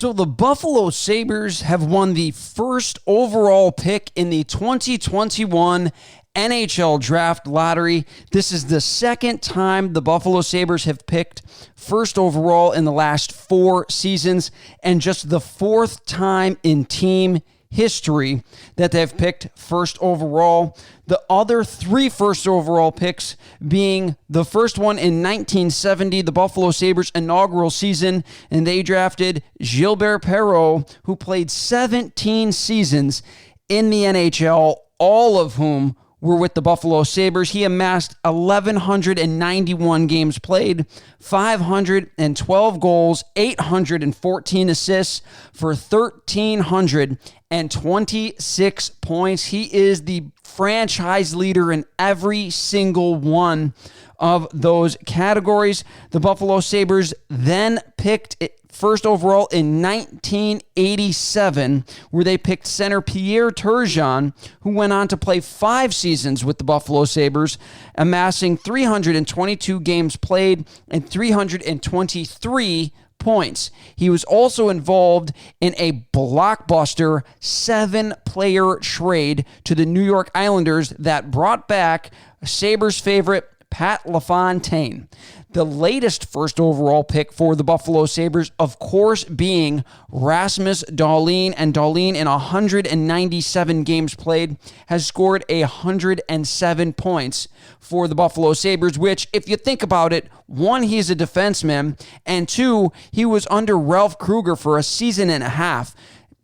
So the Buffalo Sabres have won the first overall pick in the 2021 NHL Draft lottery. This is the second time the Buffalo Sabres have picked first overall in the last 4 seasons, and just the 4th time in team history that they've picked first overall. The other 3 first overall picks being the first one in 1970, the Buffalo Sabres inaugural season, and they drafted Gilbert Perreault, who played 17 seasons in the NHL, all of whom were with the Buffalo Sabres. He amassed 1,191 games played, 512 goals, 814 assists for 1,326 points. He is the franchise leader in every single one of those categories. The Buffalo Sabres then picked first overall in 1987, where they picked center Pierre Turgeon, who went on to play 5 seasons with the Buffalo Sabres, amassing 322 games played and 323 points. He was also involved in a blockbuster 7-player trade to the New York Islanders that brought back Sabres favorite Pat LaFontaine. The latest first overall pick for the Buffalo Sabres, of course, being Rasmus Dahlin. And Dahlin, in 197 games played, has scored 107 points for the Buffalo Sabres, which, if you think about it, 1, he's a defenseman, and 2, he was under Ralph Kruger for a season and a half,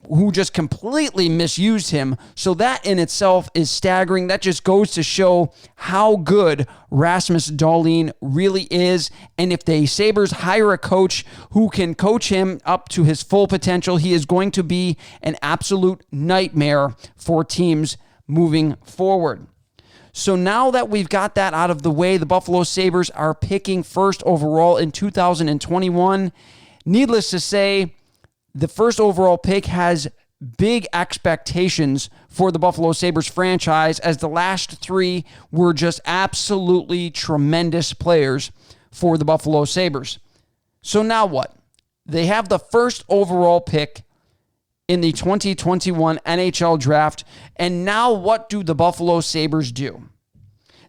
who just completely misused him. So that in itself is staggering. That just goes to show how good Rasmus Dahlin really is. And if the Sabres hire a coach who can coach him up to his full potential, he is going to be an absolute nightmare for teams moving forward. So now that we've got that out of the way, the Buffalo Sabres are picking first overall in 2021. Needless to say, the first overall pick has big expectations for the Buffalo Sabres franchise, as the last 3 were just absolutely tremendous players for the Buffalo Sabres. So now what? They have the first overall pick in the 2021 NHL Draft, and now what do the Buffalo Sabres do?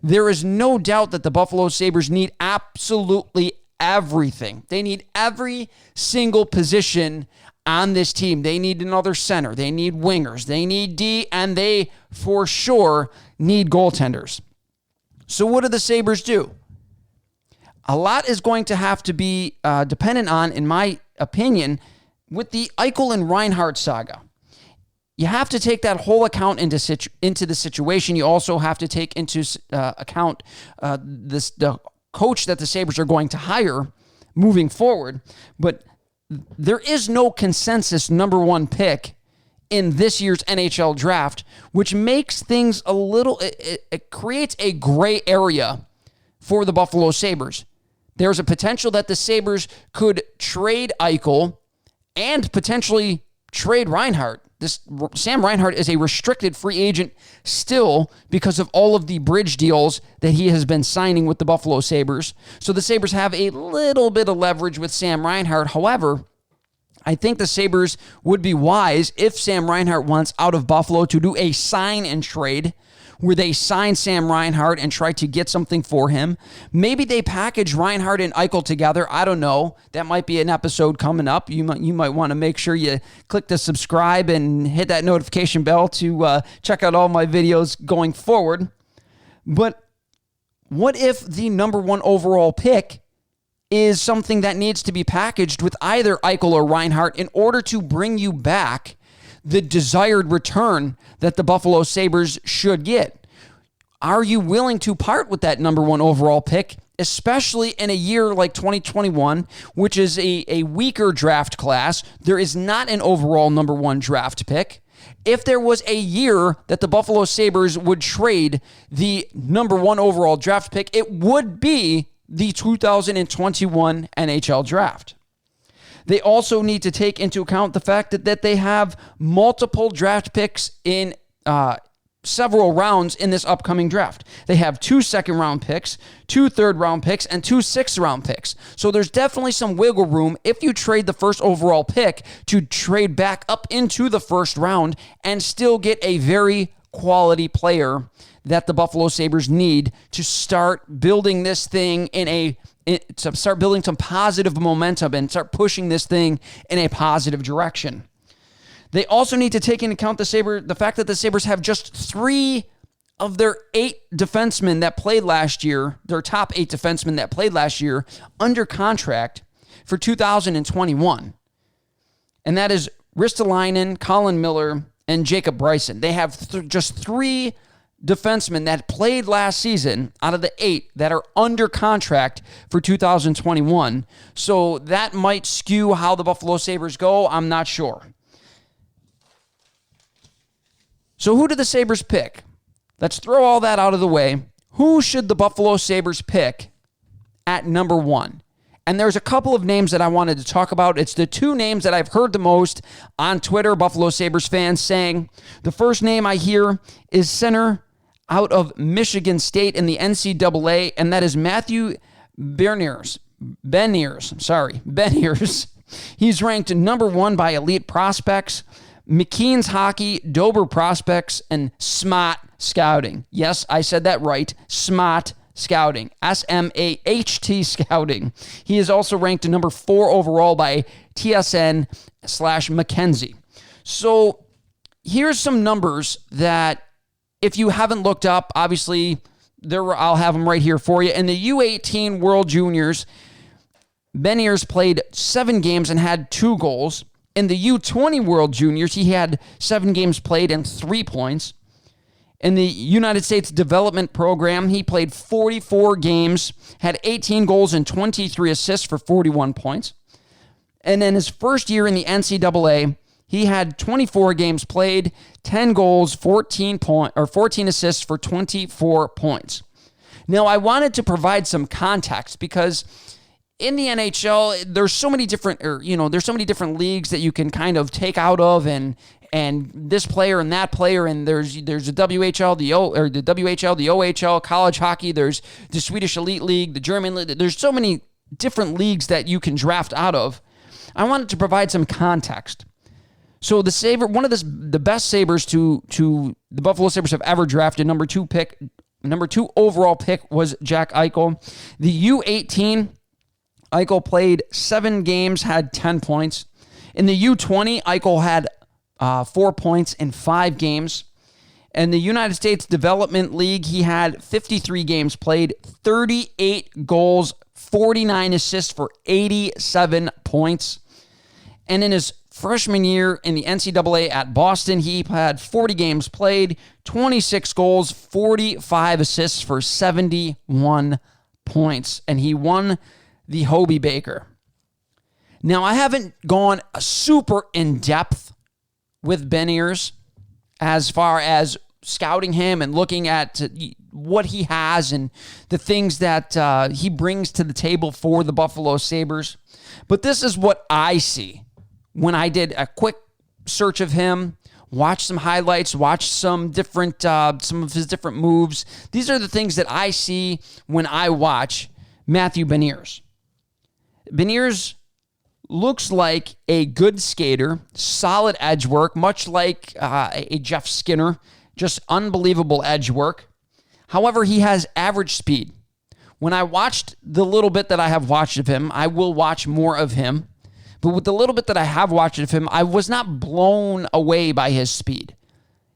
There is no doubt that the Buffalo Sabres need absolutely everything. They need every single position on this team. They need another center. They need wingers. They need D, and they, for sure, need goaltenders. So what do the Sabres do? A lot is going to have to be dependent on, in my opinion, with the Eichel and Reinhart saga. You have to take that whole account into the situation. You also have to take into account the coach that the Sabres are going to hire moving forward. But there is no consensus number 1 pick in this year's NHL Draft, which makes things a little, it creates a gray area for the Buffalo Sabres. There's a potential that the Sabres could trade Eichel and potentially trade Reinhart. Sam Reinhart is a restricted free agent still because of all of the bridge deals that he has been signing with the Buffalo Sabres. So the Sabres have a little bit of leverage with Sam Reinhart. However, I think the Sabres would be wise, if Sam Reinhart wants out of Buffalo, to do a sign and trade where they sign Sam Reinhart and try to get something for him. Maybe they package Reinhart and Eichel together. I don't know. That might be an episode coming up. You might want to make sure you click the subscribe and hit that notification bell to check out all my videos going forward. But what if the number 1 overall pick is something that needs to be packaged with either Eichel or Reinhart in order to bring you back the desired return that the Buffalo Sabres should get? Are you willing to part with that number 1 overall pick, especially in a year like 2021, which is a weaker draft class? There is not an overall number 1 draft pick. If there was a year that the Buffalo Sabres would trade the number 1 overall draft pick, it would be the 2021 NHL Draft. They also need to take into account the fact that they have multiple draft picks in several rounds in this upcoming draft. They have 2 second-round picks, 2 third-round picks, and 2 sixth-round picks. So there's definitely some wiggle room if you trade the first overall pick to trade back up into the first round and still get a very quality player that the Buffalo Sabres need to start building this thing to start building some positive momentum and start pushing this thing in a positive direction. They also need to take into account the fact that the Sabres have just 3 of their 8 defensemen that played last year, their top 8 defensemen that played last year, under contract for 2021. And that is Ristolainen, Colin Miller, and Jacob Bryson. They have just 3 defensemen that played last season out of the 8 that are under contract for 2021. So that might skew how the Buffalo Sabres go. I'm not sure. So who do the Sabres pick? Let's throw all that out of the way. Who should the Buffalo Sabres pick at number 1? And there's a couple of names that I wanted to talk about. It's the 2 names that I've heard the most on Twitter, Buffalo Sabres fans saying. The first name I hear is center out of Michigan State in the NCAA, and that is Matthew Beniers. He's ranked number 1 by Elite Prospects, McKeen's Hockey, Dober Prospects, and SMAT Scouting. Yes, I said that right. SMAT Scouting. SMAHT Scouting. He is also ranked number 4 overall by TSN/McKenzie. So here's some numbers that if you haven't looked up, obviously, I'll have them right here for you. In the U18 World Juniors, Beniers played 7 games and had 2 goals. In the U20 World Juniors, he had 7 games played and 3 points. In the United States Development Program, he played 44 games, had 18 goals and 23 assists for 41 points. And in his first year in the NCAA, he had 24 games played, 10 goals, 14 assists for 24 points. Now, I wanted to provide some context because in the NHL, there's so many different leagues that you can kind of take out of, and this player and that player, and there's the WHL, the OHL, college hockey. There's the Swedish Elite League, the German League. There's so many different leagues that you can draft out of. I wanted to provide some context. So one of the best Sabres to the Buffalo Sabres have ever drafted, number 2 overall pick was Jack Eichel. The U18. Eichel played 7 games, had 10 points. In the U20, Eichel had 4 points in 5 games. In the United States Development League, he had 53 games played, 38 goals, 49 assists for 87 points. And in his freshman year in the NCAA at Boston, he had 40 games played, 26 goals, 45 assists for 71 points. And he won the Hobey Baker. Now, I haven't gone super in-depth with Beniers as far as scouting him and looking at what he has and the things that he brings to the table for the Buffalo Sabres. But this is what I see when I did a quick search of him, watched some highlights, watched some of his different moves. These are the things that I see when I watch Matthew Beniers. Beniers looks like a good skater, solid edge work, much like a Jeff Skinner, just unbelievable edge work. However, he has average speed. When I watched the little bit that I have watched of him, I will watch more of him. But with the little bit that I have watched of him, I was not blown away by his speed.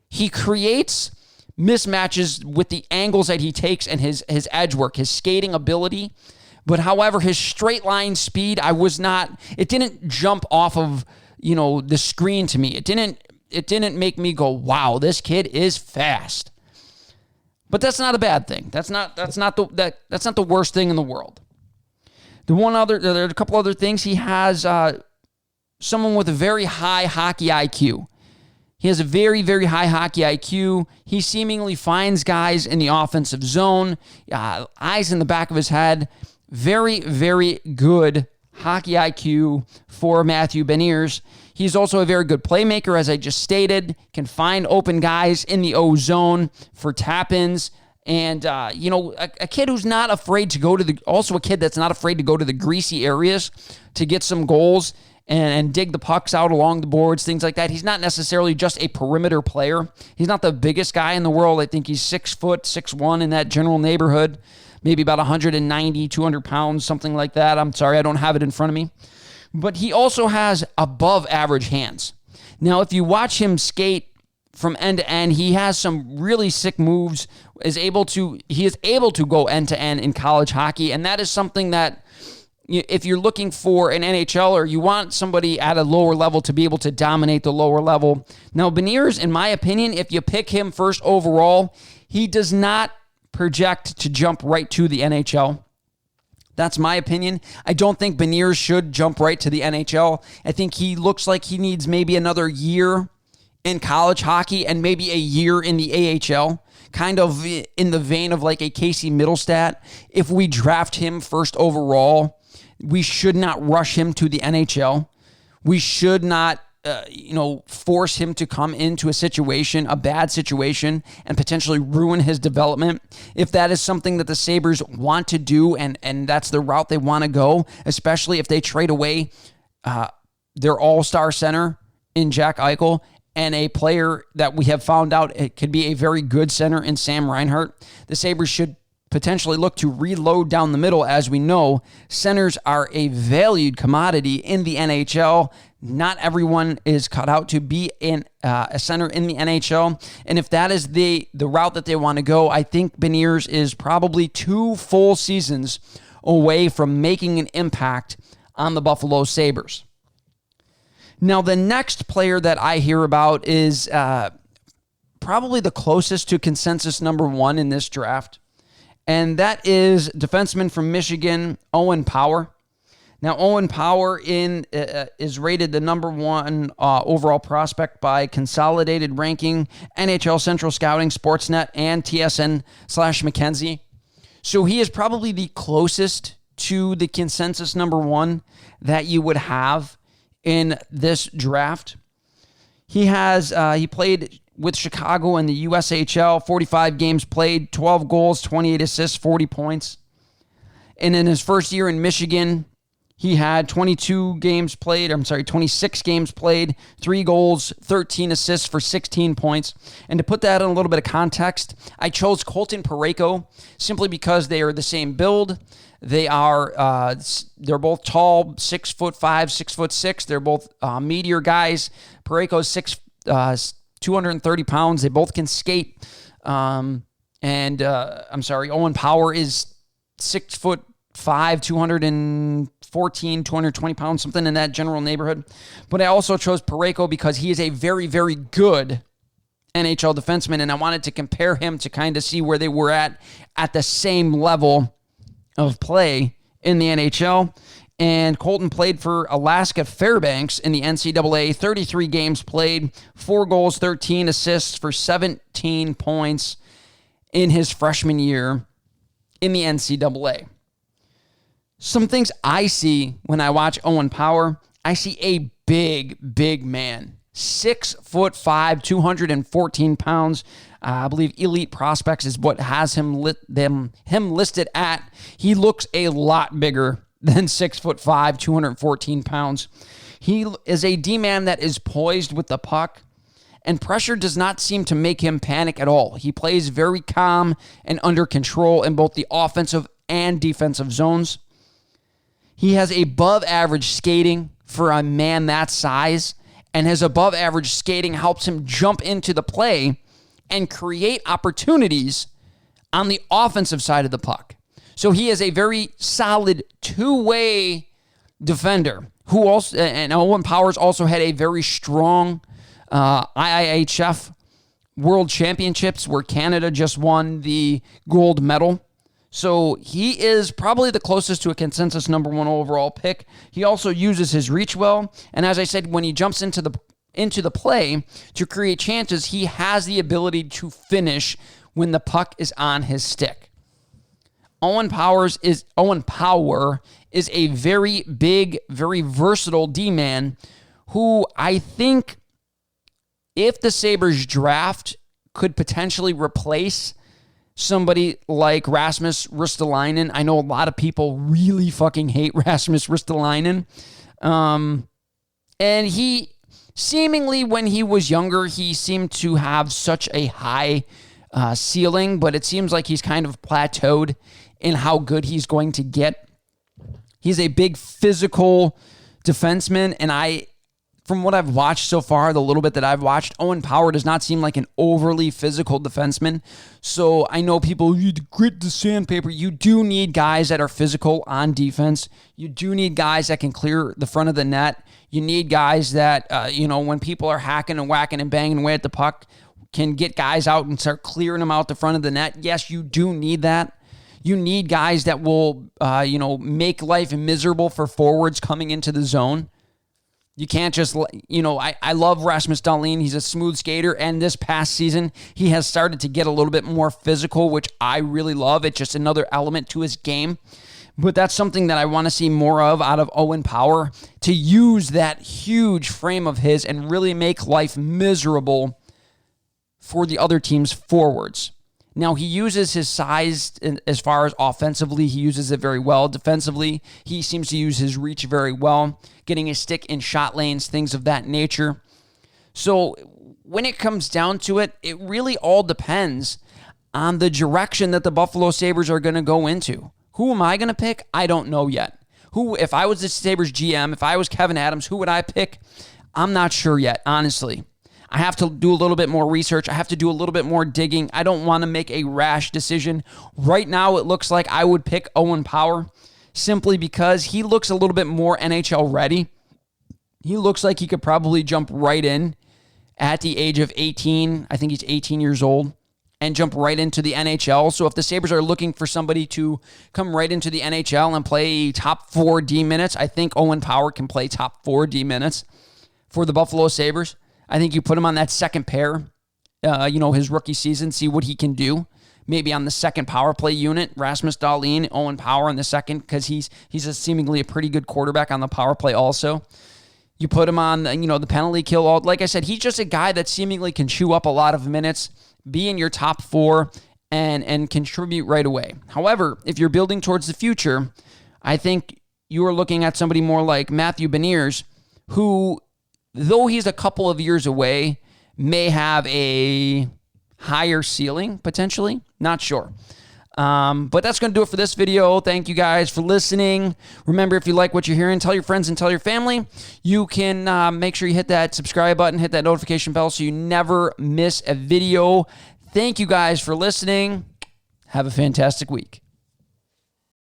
He creates mismatches with the angles that he takes and his edge work, his skating ability. But however, his straight line speed, it didn't jump off of, the screen to me. It didn't make me go, wow, this kid is fast. But that's not a bad thing. That's not the worst thing in the world. There are a couple other things. He has someone with a very high hockey IQ. He has a very, very high hockey IQ. He seemingly finds guys in the offensive zone, eyes in the back of his head. Very, very good hockey IQ for Matthew Beniers. He's also a very good playmaker, as I just stated, can find open guys in the O zone for tap-ins. And, a kid who's not afraid to go to also a kid that's not afraid to go to the greasy areas to get some goals and dig the pucks out along the boards, things like that. He's not necessarily just a perimeter player. He's not the biggest guy in the world. I think he's 6 foot, 6'1", in that general neighborhood, maybe about 190, 200 pounds, something like that. I'm sorry, I don't have it in front of me. But he also has above average hands. Now, if you watch him skate from end to end, he has some really sick moves. He is able to go end to end in college hockey, and that is something that if you're looking for an NHL or you want somebody at a lower level to be able to dominate the lower level. Now, Beniers, in my opinion, if you pick him first overall, he does not project to jump right to the NHL. That's my opinion. I don't think Beniers should jump right to the NHL. I think he looks like he needs maybe another year in college hockey and maybe a year in the AHL, kind of in the vein of like a Casey Middlestat. If we draft him first overall, we should not rush him to the NHL. We should not force him to come into a bad situation, and potentially ruin his development. If that is something that the Sabres want to do, and that's the route they want to go, especially if they trade away their all-star center in Jack Eichel and a player that we have found out it could be a very good center in Sam Reinhart, the Sabres should potentially look to reload down the middle. As we know, centers are a valued commodity in the NHL. Not everyone is cut out to be a center in the NHL. And if that is the route that they want to go, I think Beniers is probably 2 full seasons away from making an impact on the Buffalo Sabres. Now, the next player that I hear about is probably the closest to consensus number 1 in this draft. And that is defenseman from Michigan, Owen Power. Now, Owen Power is rated the number 1 overall prospect by Consolidated Ranking, NHL Central Scouting, Sportsnet, and TSN/McKenzie. So he is probably the closest to the consensus number 1 that you would have in this draft. He played with Chicago in the USHL, 45 games played, 12 goals, 28 assists, 40 points. And in his first year in Michigan, he had 26 games played, 3 goals, 13 assists for 16 points. And to put that in a little bit of context, I chose Colton Parayko simply because they are the same build. They're both tall, 6'5", 6'6". They're both meteor guys. Parayko's 230 pounds. They both can skate. Owen Power is 6'5", 214, 220 pounds, something in that general neighborhood. But I also chose Parayko because he is a very, very good NHL defenseman, and I wanted to compare him to kind of see where they were at the same level of play in the NHL. And Colton played for Alaska Fairbanks in the NCAA, 33 games played, 4 goals, 13 assists for 17 points in his freshman year in the NCAA. Some things I see when I watch Owen Power, I see a big man. 6'5", 214 pounds. I believe Elite Prospects is what has him listed at. He looks a lot bigger than 6'5", 214 pounds. He is a D-man that is poised with the puck, and pressure does not seem to make him panic at all. He plays very calm and under control in both the offensive and defensive zones. He has above average skating for a man that size, and his above average skating helps him jump into the play and create opportunities on the offensive side of the puck. So he is a very solid two-way defender and Owen Powers also had a very strong IIHF World Championships where Canada just won the gold medal. So he is probably the closest to a consensus number 1 overall pick. He also uses his reach well. And as I said, when he jumps into the play to create chances, he has the ability to finish when the puck is on his stick. Owen Power is a very big, very versatile D-man who I think if the Sabres draft could potentially replace somebody like Rasmus Ristolainen. I know a lot of people really fucking hate Rasmus Ristolainen. And he seemingly, when he was younger, he seemed to have such a high ceiling, but it seems like he's kind of plateaued in how good he's going to get. He's a big physical defenseman, and from what I've watched so far, the little bit that I've watched, Owen Power does not seem like an overly physical defenseman. So I know people, you grit the sandpaper. You do need guys that are physical on defense. You do need guys that can clear the front of the net. You need guys that, when people are hacking and whacking and banging away at the puck, can get guys out and start clearing them out the front of the net. Yes, you do need that. You need guys that will, make life miserable for forwards coming into the zone. You can't just, I love Rasmus Dahlin. He's a smooth skater, and this past season, he has started to get a little bit more physical, which I really love. It's just another element to his game. But that's something that I want to see more of out of Owen Power, to use that huge frame of his and really make life miserable for the other team's forwards. Now, he uses his size as far as offensively. He uses it very well. Defensively, he seems to use his reach very well, getting his stick in shot lanes, things of that nature. So when it comes down to it, it really all depends on the direction that the Buffalo Sabres are going to go into. Who am I going to pick? I don't know yet. If I was the Sabres GM, if I was Kevin Adams, who would I pick? I'm not sure yet, honestly. I have to do a little bit more research. I have to do a little bit more digging. I don't want to make a rash decision. Right now, it looks like I would pick Owen Power simply because he looks a little bit more NHL ready. He looks like he could probably jump right in at the age of 18. I think he's 18 years old, and jump right into the NHL. So if the Sabres are looking for somebody to come right into the NHL and play top 4 D minutes, I think Owen Power can play top 4 D minutes for the Buffalo Sabres. I think you put him on that second pair, his rookie season, see what he can do. Maybe on the second power play unit, Rasmus Dahlin, Owen Power on the second, because he's seemingly a pretty good quarterback on the power play also. You put him on, the penalty kill. Like I said, he's just a guy that seemingly can chew up a lot of minutes, be in your top 4, and contribute right away. However, if you're building towards the future, I think you are looking at somebody more like Matthew Beniers, who, though he's a couple of years away, may have a higher ceiling, potentially. Not sure. But that's going to do it for this video. Thank you guys for listening. Remember, if you like what you're hearing, tell your friends and tell your family. You can make sure you hit that subscribe button, hit that notification bell so you never miss a video. Thank you guys for listening. Have a fantastic week.